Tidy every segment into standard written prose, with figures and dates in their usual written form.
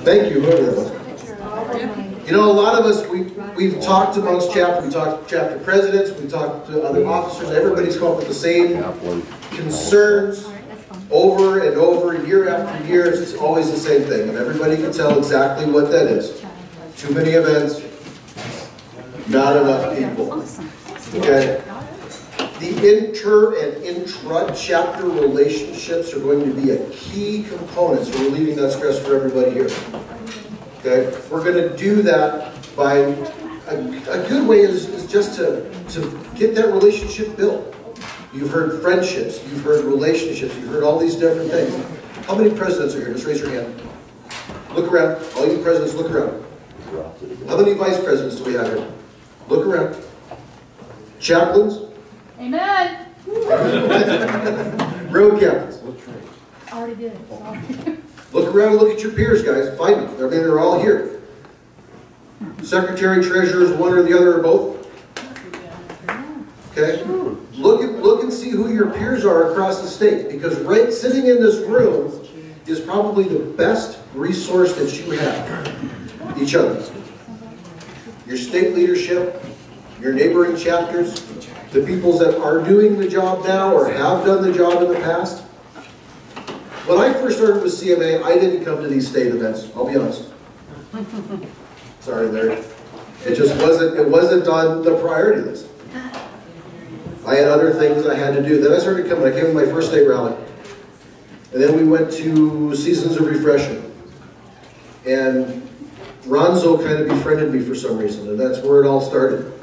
Thank you, whoever that was. You know, a lot of us, we've talked amongst chapter, we talked to chapter presidents, we talked to other officers, everybody's come up with the same concerns over and over, year after year. It's always the same thing, and everybody can tell exactly what that is. Too many events, not enough people. Okay? The inter and intra-chapter relationships are going to be a key component, so we're leaving that stress for everybody here. Okay? We're going to do that by, a good way is just to get that relationship built. You've heard friendships, you've heard relationships, you've heard all these different things. How many presidents are here? Just raise your hand. Look around. All you presidents, look around. How many vice presidents do we have here? Look around. Chaplains? Amen. Road captains? Already did it. Look around and look at your peers, guys. Find them. I mean, they're all here. Secretary, treasurers, one or the other or both? Okay? Look and see who your peers are across the state, because right sitting in this room is probably the best resource that you have. Each other. Your state leadership, your neighboring chapters, the people that are doing the job now or have done the job in the past. When I first started with CMA, I didn't come to these state events, I'll be honest. Sorry, Larry. It just wasn't on the priority list. I had other things I had to do. Then I started coming. I came to my first state rally. And then we went to Seasons of Refreshment. And Ronzo kind of befriended me for some reason, and that's where it all started.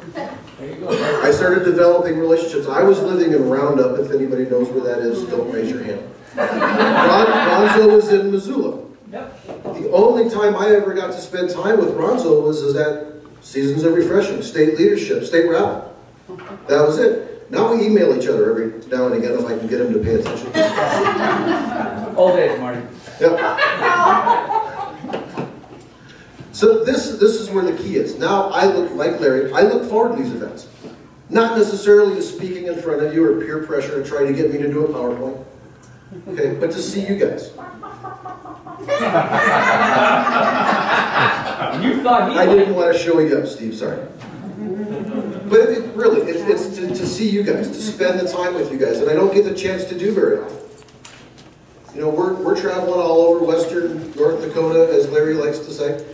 I started developing relationships. I was living in Roundup. If anybody knows where that is, don't raise your hand. Ronzo was in Missoula. The only time I ever got to spend time with Ronzo was at Seasons of Refreshment, state leadership, state rally. That was it. Now we email each other every now and again if I can get him to pay attention. All days, Marty. Yep. So this is where the key is. Now I look, like Larry, I look forward to these events. Not necessarily to speaking in front of you or peer pressure to try to get me to do a PowerPoint. Okay, but to see you guys. You thought I didn't want to show you up, Steve, sorry. But it's to see you guys, to spend the time with you guys, and I don't get the chance to do very often. You know, we're traveling all over western North Dakota, as Larry likes to say.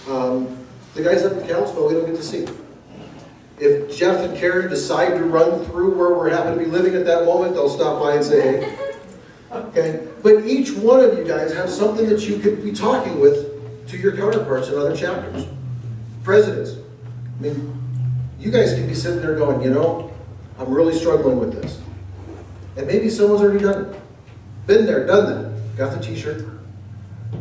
The guys up in Kalispell, we don't get to see. If Jeff and Karen decide to run through where we're happen to be living at that moment, they'll stop by and say, hey. Okay? But each one of you guys have something that you could be talking with to your counterparts in other chapters. Presidents. I mean, you guys could be sitting there going, you know, I'm really struggling with this. And maybe someone's already done it. Been there, done that. Got the t-shirt.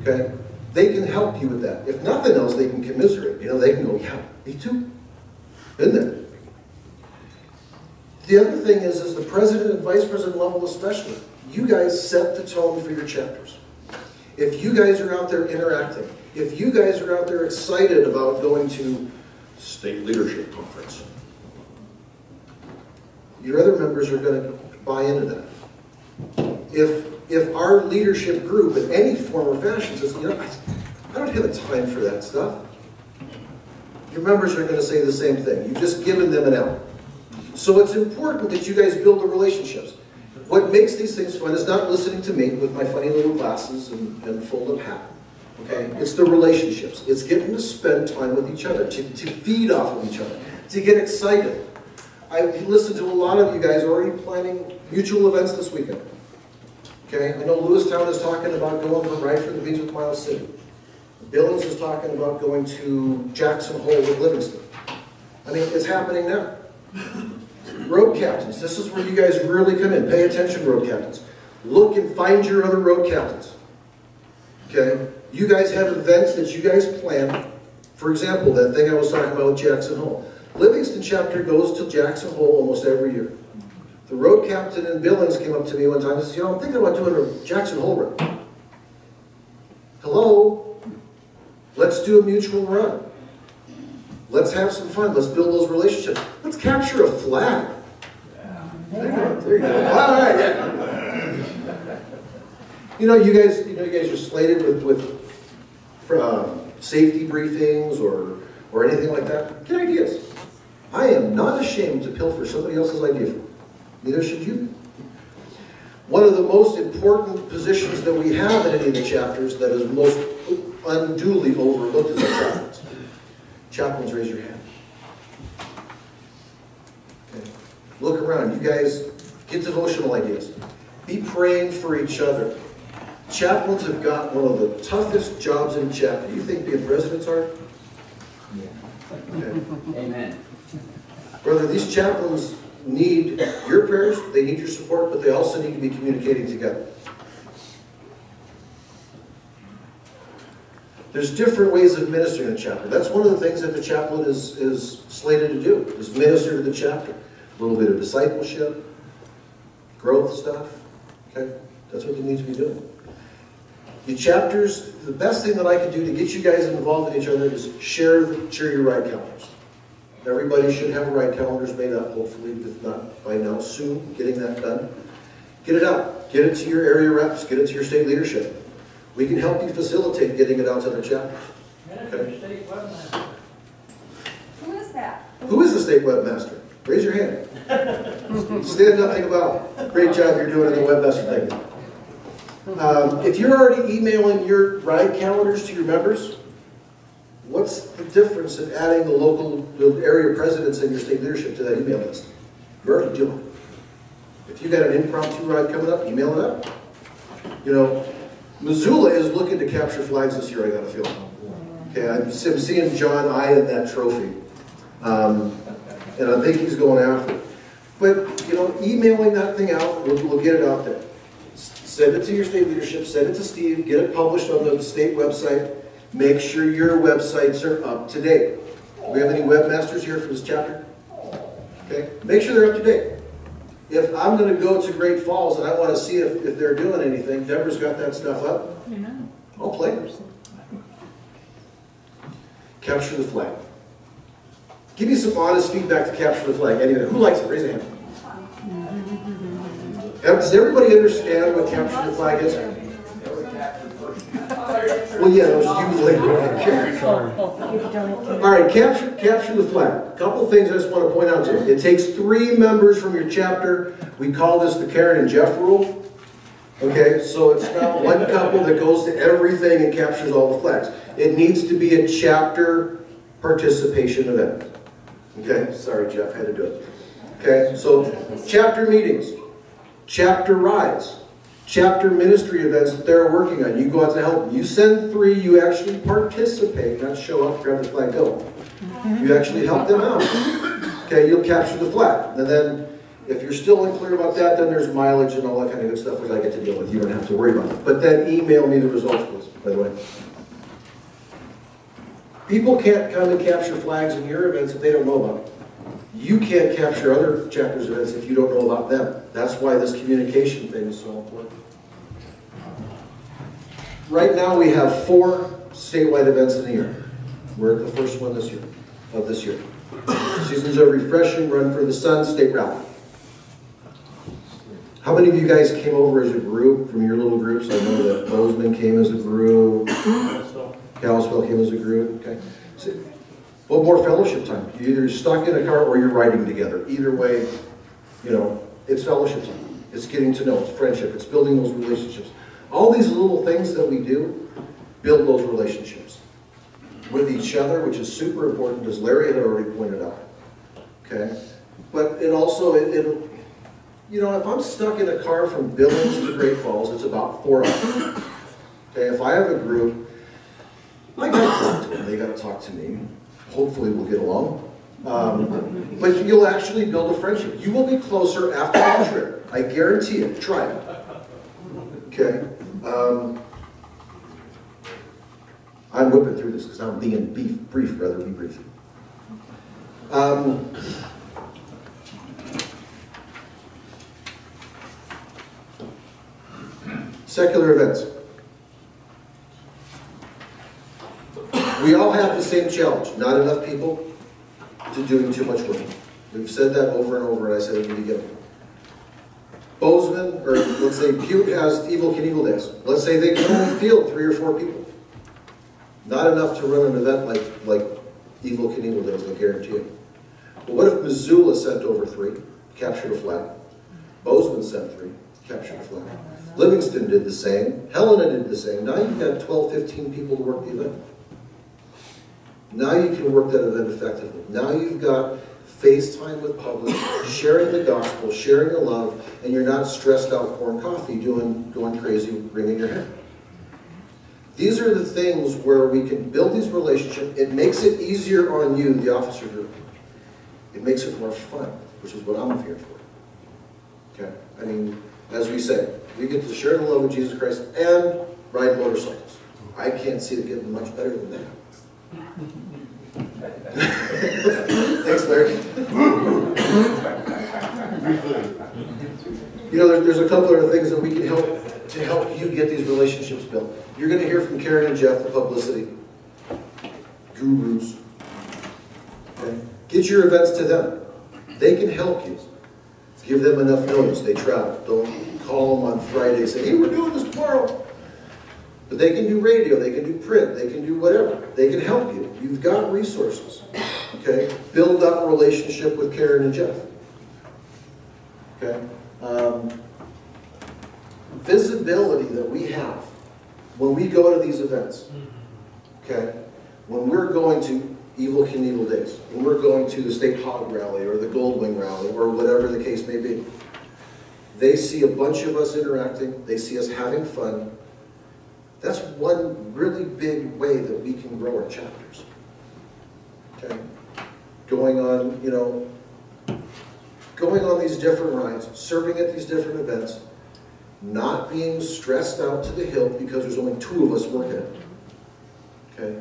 Okay? They can help you with that. If nothing else, they can commiserate. You know, they can go, yeah, me too. Been there. The other thing is the president and vice president level especially, you guys set the tone for your chapters. If you guys are out there interacting, if you guys are out there excited about going to state leadership conference, your other members are going to buy into that. If our leadership group in any form or fashion says, you know, I don't have the time for that stuff, your members are going to say the same thing. You've just given them an out. So it's important that you guys build the relationships. What makes these things fun is not listening to me with my funny little glasses and fold-up hat. Okay? It's the relationships. It's getting to spend time with each other, to feed off of each other, to get excited. I've listened to a lot of you guys already planning mutual events this weekend. Okay? I know Lewistown is talking about going from Ride for the Beach with Miles City. Billings is talking about going to Jackson Hole with Livingston. I mean, it's happening now. Road captains, this is where you guys really come in. Pay attention, road captains. Look and find your other road captains. Okay? You guys have events that you guys plan. For example, that thing I was talking about with Jackson Hole. Livingston chapter goes to Jackson Hole almost every year. The road captain in Billings came up to me one time and said, you know, I'm thinking about doing a Jackson Hole run. Hello? Let's do a mutual run. Let's have some fun. Let's build those relationships. Let's capture a flag. Yeah. There you go. There you go. All right. Yeah. You know, you guys are slated with safety briefings or anything like that, get ideas. I am not ashamed to pilfer somebody else's idea. Neither should you. One of the most important positions that we have in any of the chapters that is most unduly overlooked is our chaplains. Chaplains, raise your hand. Okay. Look around. You guys get devotional ideas. Be praying for each other. Chaplains have got one of the toughest jobs in chapter. You think being president's hard? Yeah. Okay. Amen. Brother, these chaplains need your prayers, they need your support, but they also need to be communicating together. There's different ways of ministering in a chapter. That's one of the things that the chaplain is slated to do, is minister to the chapter. A little bit of discipleship, growth stuff, okay? That's what they need to be doing. The chapters, the best thing that I can do to get you guys involved in each other is share your ride calendars. Everybody should have ride calendars made up, hopefully, if not by now, soon, getting that done. Get it out. Get it to your area reps. Get it to your state leadership. We can help you facilitate getting it out to other chapters. Okay? Who is that? Who is the state webmaster? Raise your hand. Stand nothing about. Great job you're doing in the webmaster thing. If you're already emailing your ride calendars to your members, what's the difference in adding the area presidents and your state leadership to that email list? You're already doing it. If you got an impromptu ride coming up, email it up. You know, Missoula is looking to capture flags this year, I got a feeling. Okay, I'm seeing John eyeing that trophy. And I think he's going after it. But, you know, emailing that thing out, we'll get it out there. Send it to your state leadership, send it to Steve, get it published on the state website. Make sure your websites are up to date. Do we have any webmasters here for this chapter? Okay, make sure they're up to date. If I'm going to go to Great Falls and I want to see if they're doing anything, Deborah's got that stuff up. I'll play. Capture the flag. Give me some honest feedback to capture the flag. Anyway, who likes it? Raise a hand. Does everybody understand what capture the flag is? Well, yeah, those usually all right, capture the flag. A couple things I just want to point out to you. It takes 3 members from your chapter. We call this the Karen and Jeff rule. Okay, so it's not one couple that goes to everything and captures all the flags. It needs to be a chapter participation event. Okay, sorry Jeff, had to do it. Okay, so chapter meetings, chapter rides, chapter ministry events that they're working on. You go out to help them. You send 3, you actually participate, not show up, grab the flag, go. You actually help them out. Okay, you'll capture the flag. And then if you're still unclear about that, then there's mileage and all that kind of good stuff which I get to deal with. You don't have to worry about it. But then email me the results, please, by the way. People can't come and capture flags in your events if they don't know about it. You can't capture other chapters' events if you don't know about them. That's why this communication thing is so important. Right now we have 4 statewide events in the year. We're at the first one this year. Seasons of Refreshing, Run for the Sun, State Rally. How many of you guys came over as a group from your little groups? I know that Bozeman came as a group. Kalispell came as a group. Okay. So, well, more fellowship time. You're either stuck in a car or you're riding together. Either way, you know, it's fellowship time. It's getting to know. It's friendship. It's building those relationships. All these little things that we do build those relationships with each other, which is super important, as Larry had already pointed out. Okay, but it also it'll. You know, if I'm stuck in a car from Billings to Great Falls, it's about 4 hours. Okay, if I have a group, I got to talk to them. They got to talk to me. Hopefully we'll get along. But you'll actually build a friendship. You will be closer after the trip. I guarantee it. Try it. Okay? I'm whipping through this because I'm being brief, brother. Be brief. Secular events. We all have the same challenge. Not enough people to doing too much work. We've said that over and over, and I said it at the beginning. Bozeman, or let's say Butte has Evil Knievel days. Let's say they can only field 3 or 4 people. Not enough to run an event like Evil Knievel does, I guarantee you. But what if Missoula sent over 3, captured a flag? Bozeman sent 3, captured a flag. Livingston did the same. Helena did the same. Now you've got 12, 15 people to work the event. Now you can work that event effectively. Now you've got FaceTime with public, sharing the gospel, sharing the love, and you're not stressed out pouring coffee, going crazy, wringing your hair. These are the things where we can build these relationships. It makes it easier on you, the officer group. It makes it more fun, which is what I'm here for. Okay? I mean, as we say, we get to share the love of Jesus Christ and ride motorcycles. I can't see it getting much better than that. Thanks, Larry. You know, there's a couple other things that we can help you get these relationships built. You're going to hear from Karen and Jeff, the publicity gurus. Okay? Get your events to them. They can help you. Give them enough notice. They travel. Don't call them on Friday and say, hey, we're doing this tomorrow. But they can do radio, they can do print, they can do whatever. They can help you. You've got resources. Okay? Build that relationship with Karen and Jeff. Okay? Visibility that we have when we go to these events. Okay? When we're going to Evil Knievel Days, when we're going to the State Hog Rally or the Goldwing Rally or whatever the case may be, they see a bunch of us interacting, they see us having fun. That's one really big way that we can grow our chapters. Okay? Going on, you know, going on these different rides, serving at these different events, not being stressed out to the hilt because there's only 2 of us working it. Okay?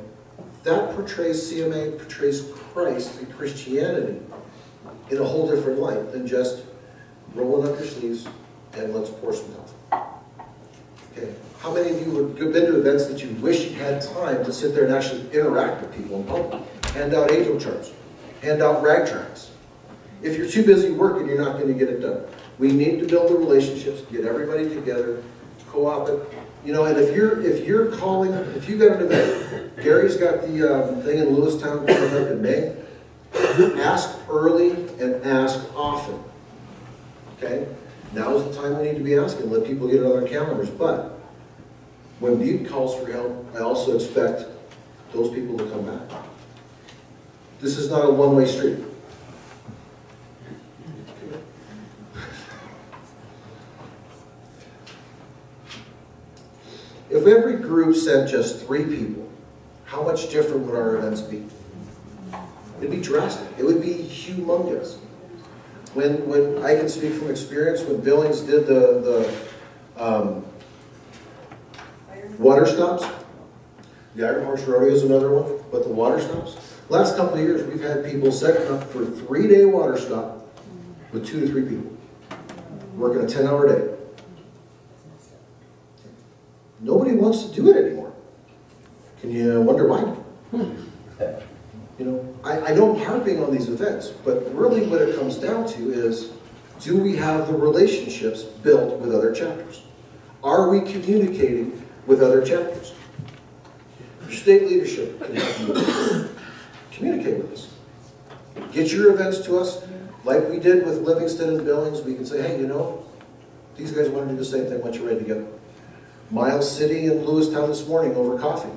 That portrays CMA, portrays Christ and Christianity in a whole different light than just rolling up your sleeves and let's pour some coffee. Okay? How many of you have been to events that you wish you had time to sit there and actually interact with people in public? Hand out angel charts. Hand out rag tracks. If you're too busy working, you're not going to get it done. We need to build the relationships, get everybody together, co-op it. You know, and if you're calling, if you've got an event, Gary's got the thing in Lewistown coming up in May, ask early and ask often. Okay? Now is the time we need to be asking. Let people get it on their calendars. But when Butte calls for help, I also expect those people to come back. This is not a one-way street. If every group sent just 3 people, how much different would our events be? It'd be drastic. It would be humongous. When I can speak from experience, when Billings did the water stops, the Iron Horse Rodeo is another one, but the water stops. Last couple of years, we've had people setting up for a 3-day water stop with 2 to 3 people, working a 10-hour day. Nobody wants to do it anymore. Can you wonder why? You know, I know I'm harping on these events, but really what it comes down to is, do we have the relationships built with other chapters? Are we communicating with other chapters? Your state leadership can help you communicate with us. Get your events to us, like we did with Livingston and Billings. We can say, hey, you know, these guys want to do the same thing once you're ready to go. Miles City and Lewistown this morning over coffee.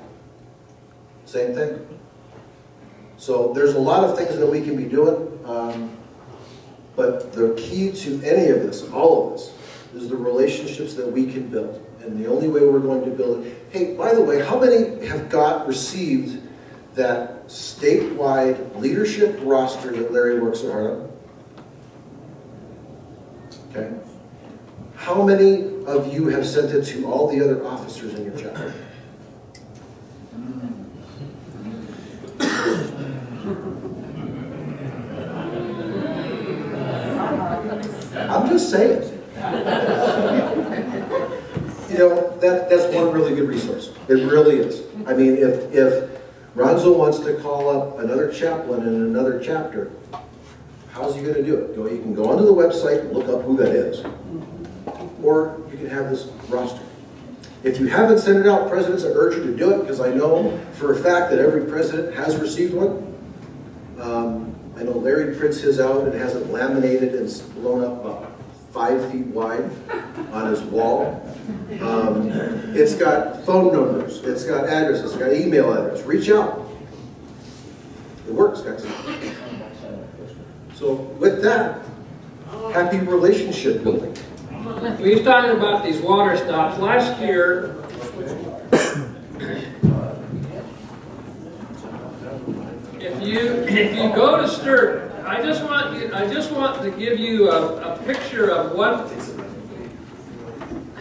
Same thing. So there's a lot of things that we can be doing, but the key to any of this, all of this, is the relationships that we can build. And the only way we're going to build it. Hey, by the way, how many have received that statewide leadership roster that Larry works so hard on? Okay. How many of you have sent it to all the other officers in your chapter? I'm just saying. You know, that's one really good resource. It really is. I mean, if Ronzo wants to call up another chaplain in another chapter, how's he going to do it? You can go onto the website and look up who that is. Or you can have this roster. If you haven't sent it out, presidents, I urge you to do it, because I know for a fact that every president has received one. I know Larry prints his out and has it laminated and blown up about 5 feet wide on his wall. It's got phone numbers, it's got addresses, it's got email address. Reach out. It works, guys. So with that, happy relationship building. We was talking about these water stops. Last year, if you go to Sturgis, I just want to give you a picture of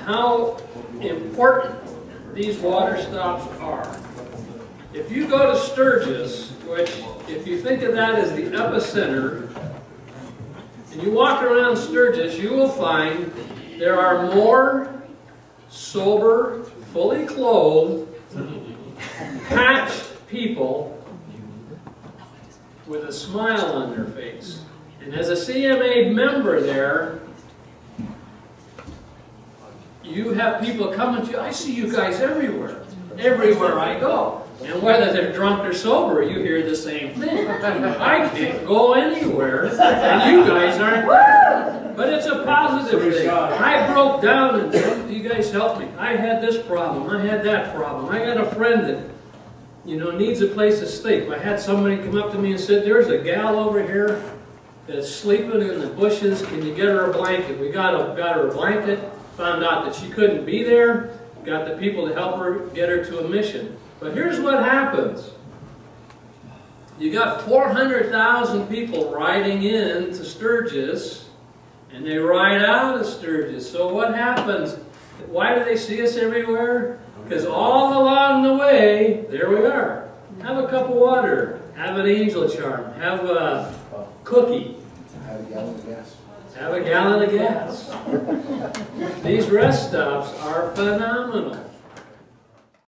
how important these water stops are. If you go to Sturgis, which if you think of that as the epicenter, and you walk around Sturgis, you will find there are more sober, fully clothed, patched people with a smile on their face. And as a CMA member there, you have people coming to you. I see you guys everywhere I go. And whether they're drunk or sober, you hear the same thing. I can't go anywhere, and you guys aren't there. But it's a positive thing. I broke down and said, you guys help me. I had this problem. I had that problem. I got a friend that, needs a place to sleep. I had somebody come up to me and said, there's a gal over here that's sleeping in the bushes. Can you get her a blanket? We got her a blanket. Found out that she couldn't be there. Got the people to help her get her to a mission. But here's what happens. You got 400,000 people riding in to Sturgis, and they ride out of Sturgis. So what happens? Why do they see us everywhere? Because all along the way, there we are. Have a cup of water. Have an angel charm. Have a cookie. Have a gallon of gas. Have a gallon of gas. These rest stops are phenomenal.